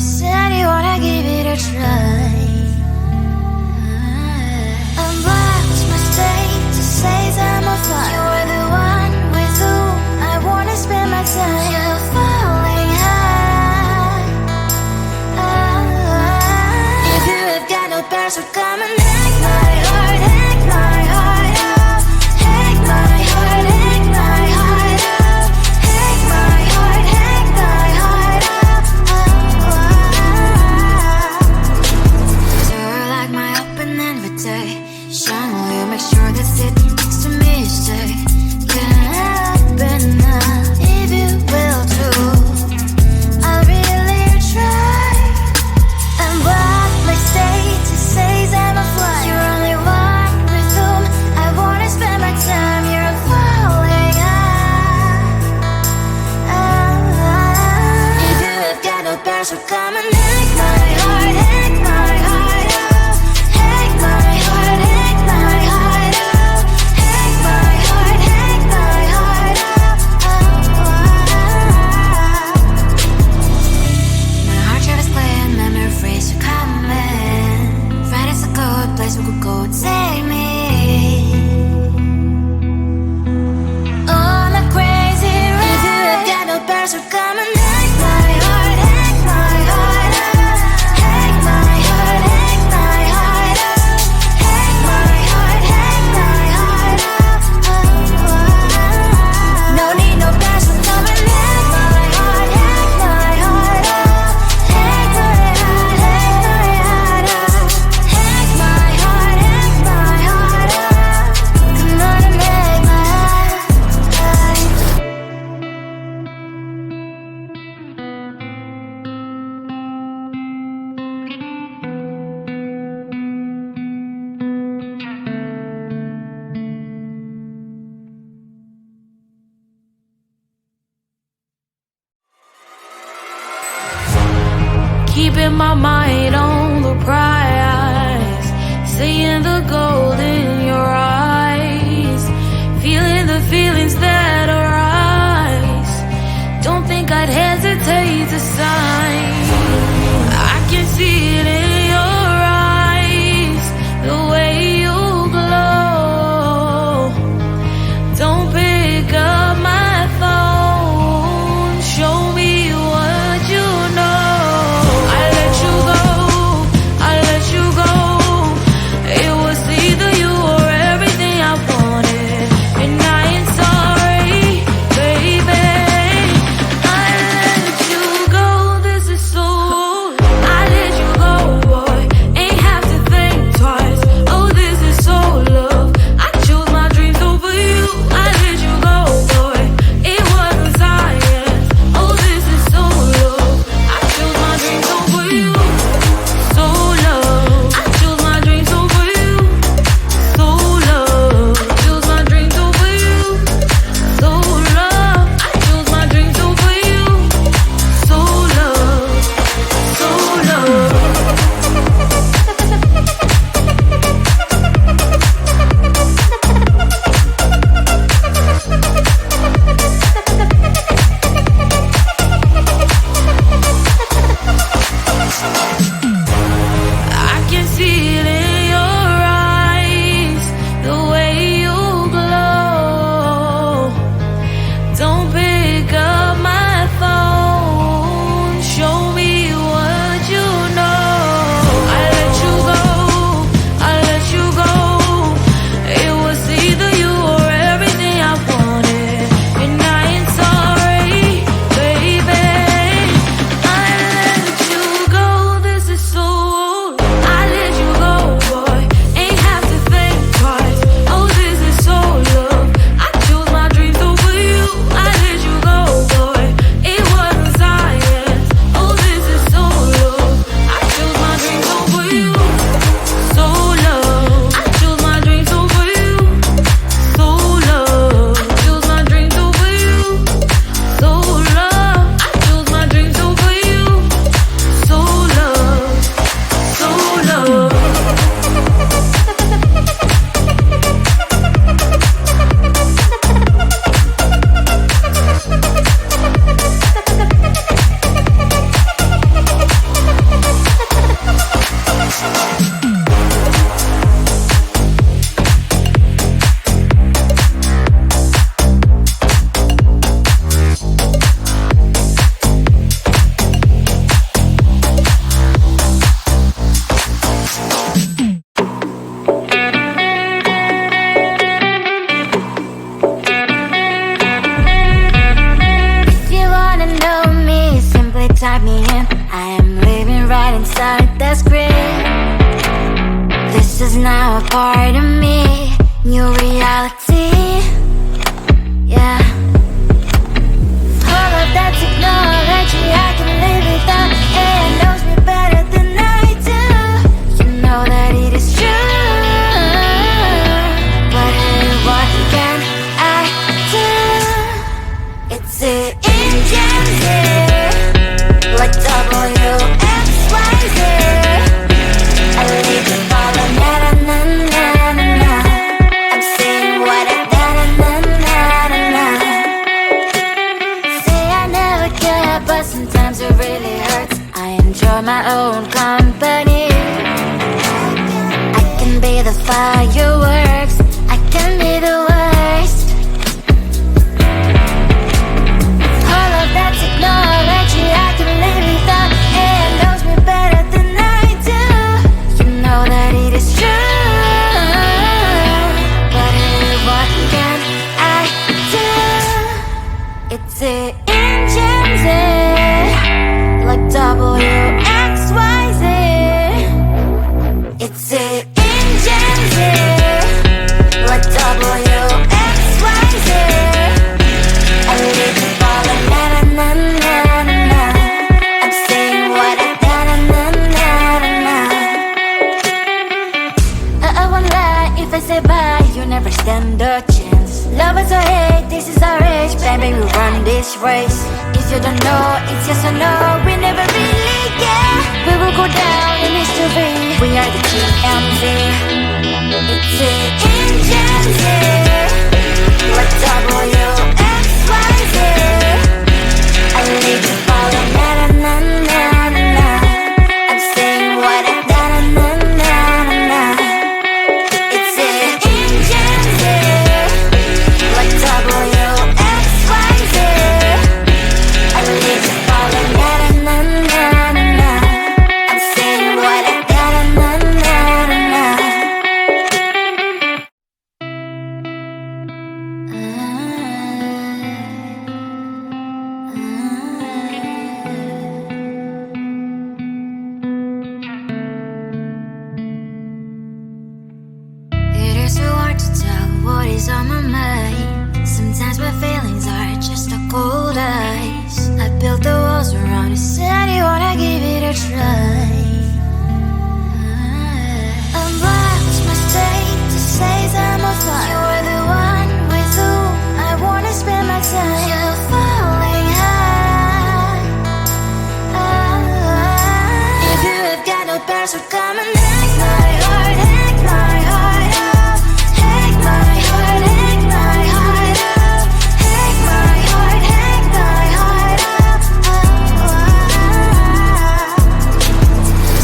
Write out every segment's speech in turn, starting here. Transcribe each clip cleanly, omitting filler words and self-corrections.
said you wanna give it a try. Unblocked my state to say I'm a fly. You're the one with whom I wanna spend my time. You're falling high. If you have got no bears, so come and hack my heart, hack my heart out. Hack my heart, hack my heart out. Hack my heart, hack my heart out. You're like my open invitation. Will you make sure that sitting next to me is safe? Can I open up if you will too? I'll really try. And block my state to say I'm a fly. You're only one with whom I wanna spend my time. You're falling high. If you have got no bears, so come and hack my heart, hack my heart out. Hack my heart, hack my heart out. Hack my heart, hack my heart out. My heart tries playing memory freeze, you coming. Friday's a good place we could go, take me. On a crazy ride. If you have got no bears, so come and hack my heart, hack my heart out. Hack my heart, hack my heart out. Hack my heart, hack my heart out. No need no bears, so come and hack my heart, hack my heart out. Hack my heart, hack my heart out. Hack my heart, hack my heart out. Come on and make my heart. Keeping my mind on the prize, seeing the gold in your eyes, feeling the feelings that arise. Don't think I'd hesitate to sign. I can see it in your eyes, the way you glow. Don't pick up my phone, show me what you know. I let you go, it was either you or I am living right inside the screen. This is now a part of me, new reality. Yeah. All of that technology, I can live without. It knows me better than I do. You know that it is true. But hey, what can I do? It's the engine here, like WXYZ. I leave the follow, na-na-na-na-na-na. I'm saying what I na-na-na-na-na. Say I never care, but sometimes it really hurts. I enjoy my own company. I can be the fireworks, I can be the worst. All of that technology, I can live without. It knows me better than I do. You know that it is true. But hey, what can I do? It's the engines, like WXYZ. It's the engines, like WXYZ. I live to follow, na-na-na-na-na-na. I'm saying what I na-na-na-na-na. I won't lie if I say bye, you never stand a chance. Love us or hate, this is our age, baby, we run this race. If you don't know, it's yes or no, we never really get. We will go down in history, we are the TMZ. It's the engines, like WXYZ. I live to follow, na-na-na-na-na-na. I'm saying what I na-na-na-na-na. It's the engines, like WXYZ. I live to follow, na-na-na-na-na-na. I'm saying what I na-na-na-na-na. It is so hard to tell what is on my mind. Sometimes my feelings are just a cold ice. I built the walls around it, said you wanna give it a try. Unbox my state to say I'm a fly. You are the one with whom I wanna spend my time. You're falling high. If you have got no bears, so come and hack my heart, hack my heart up. Hack my heart, hack my heart up. Hack my heart, hack my heart up.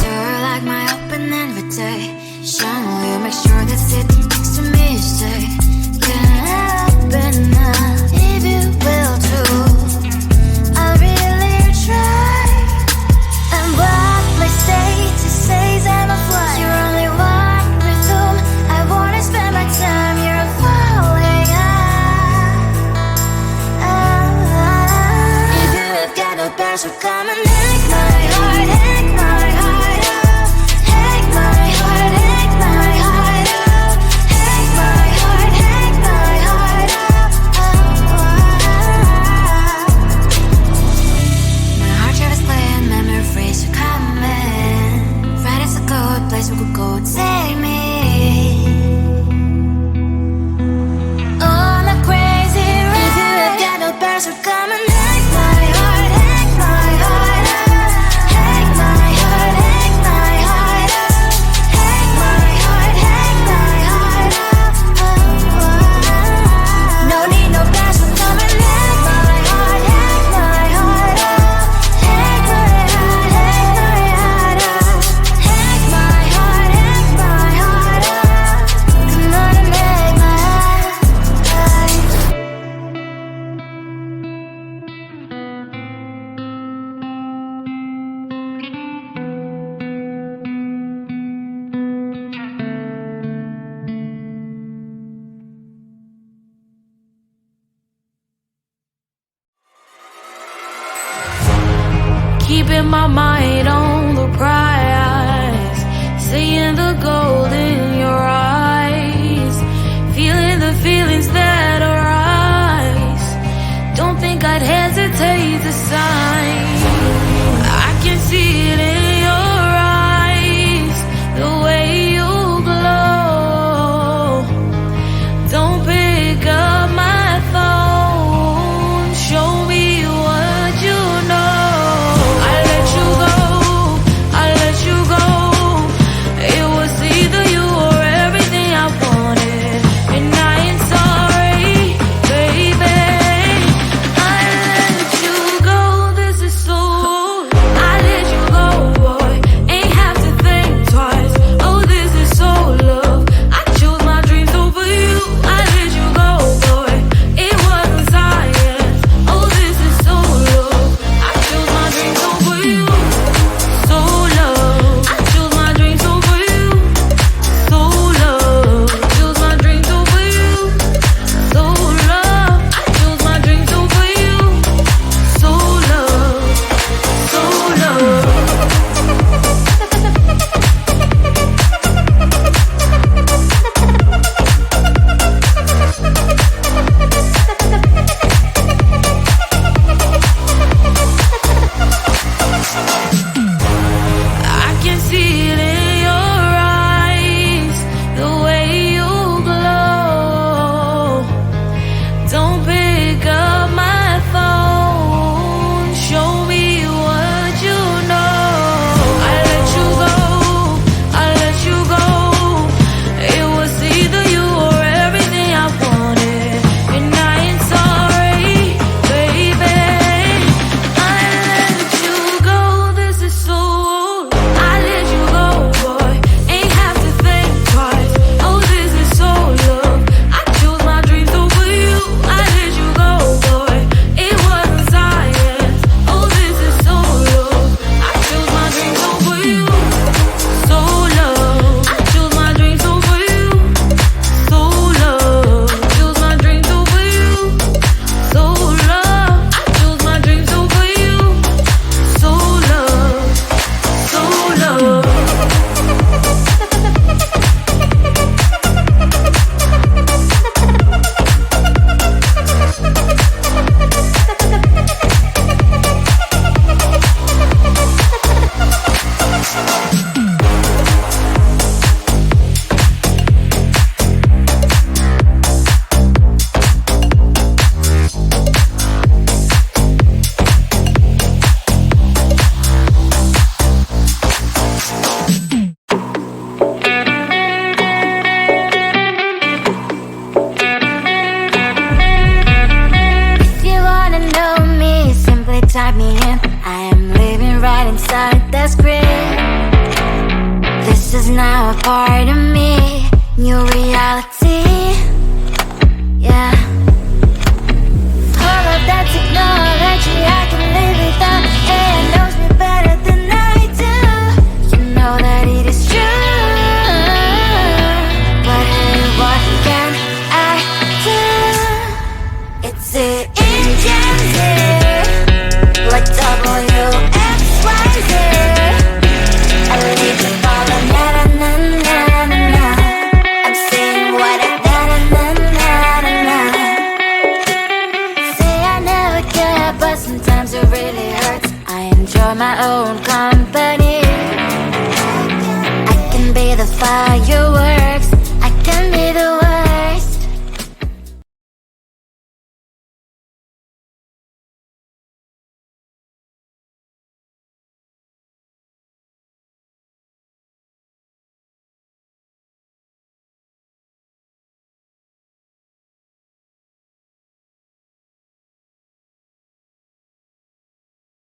You're like my open invitation. Will you make sure that sitting next to me is safe? Can I open up if you will too? I'll really try. And what my state says I'm a fly. You're only one with whom I wanna spend my time. You're falling high. If you have got no bears, so come and hack my heart, hack my heart up. Hack my heart, hack my heart up. Hack my heart, hack my heart up. My heart travels playing memories are coming. Right as a good place we could go, take me. On a crazy ride. If you have got no bears, so come and hack my heart, hack my heart up. Hack my heart, hack my heart up. Hack my heart, hack my heart up. No need no bears, so come and hack my heart, hack my heart up. Hack my heart, hack my heart up. Hack my heart, hack my mind on the prize, seeing the gold in your eyes, feeling the feelings that arise. Don't think I'd hesitate to sign. I can see it in your eyes, the way you glow. Don't pick up my phone, show me what you know. I let you go, I let you go. It was either you or everything I wanted, and I ain't sorry, baby. I let you go, this is so. I let you go, boy, ain't have to think twice. Oh, this is so love. I chose my dreams over you. I let you go, boy, it wasn't science. Oh, this is so love. I chose my dreams over you. So love. I chose my dreams over you. So love. Chose my dreams over you. So love. I chose my dreams over you. So love. So love. I can see it in your eyes, the way you glow. Don't pick up my phone, show me what you know. I let you go, I let you go. It was either you or everything I wanted, and I ain't sorry, baby. I let you go, this is so. I let you go, boy, ain't have to think twice. Oh, this is so love. I chose my dreams over you. I let you go, boy, it wasn't science. Oh, this is so love. I chose my dreams over you. So love. I chose my dreams over you. So love. Chose my dreams over you. So love. I chose my dreams over you. So love. So love. If you wanna know me, simply type me in. I am living right inside the script. This is now a part of me, new reality.